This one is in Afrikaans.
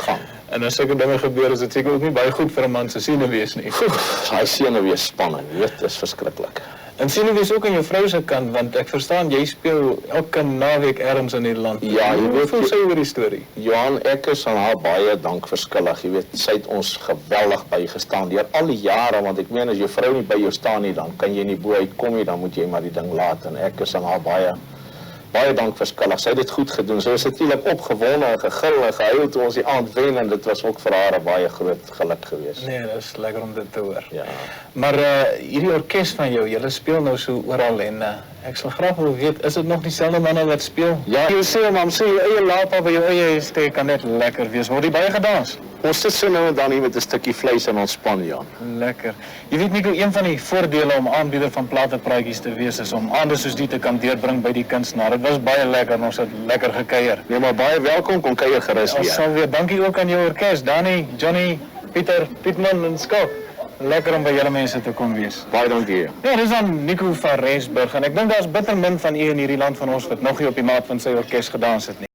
gaan. En as sulke dinge gebeur, is dit seker ook nie baie goed vir 'n man se senuwees nie. Hy senuwees spanning, jy weet, dis verskriklik. En senuwees ook aan jou vrou se kant, want ek verstaan jy speel elke naweek ergens in die land. Ja, jy weet, hoe voel sy oor die storie? Johan, ek is aan haar baie dankverskillig, jy weet, sy het ons geweldig bygestaan deur al die jare, want ek meen as jou vrou nie by jou staan nie, dan kan jy nie bo uitkom nie, dan moet jy maar die ding laat, en ek is aan haar baie dankverskillig. Sy het dit goed gedoen. Sy was natuurlik opgewonde en gegil en gehuil toe ons die aand wen, en dit was ook vir haar 'n baie groot geluk geweest. Nee, dat is lekker om dit te hoor. Ja. Maar hierdie orkes van jou, julle speel nou so oral en ek sal graag wil weet, is dit nog dieselfde manne wat speel? Ja. Jy sê man, sê jou eie lapa by jou eie steek kan net lekker wees. Word jy baie gedans? Ons sit so nou en dan hier met 'n stukkie vleis en ontspan, Jan. Lekker. Jy weet Nico, een van die voordele om aanbieder van platepraatjies te wees is om aande soos die te kan deurbring by die kunstenaar. Dit was baie lekker en ons het lekker gekuier. Nee, maar baie welkom, kom kuier gerus Ons weer. sal weer, dankie ook aan jou orkes, Danny, Johnny, Pieter, Pietman en Skalk. Lekker om by julle mense te kom wees. Baie dankie. Ja, dis dan Nico van Rensburg en ek dink daar's bitter min van u in hierdie land van ons wat nog nie op die maat van sy orkes gedans het nie.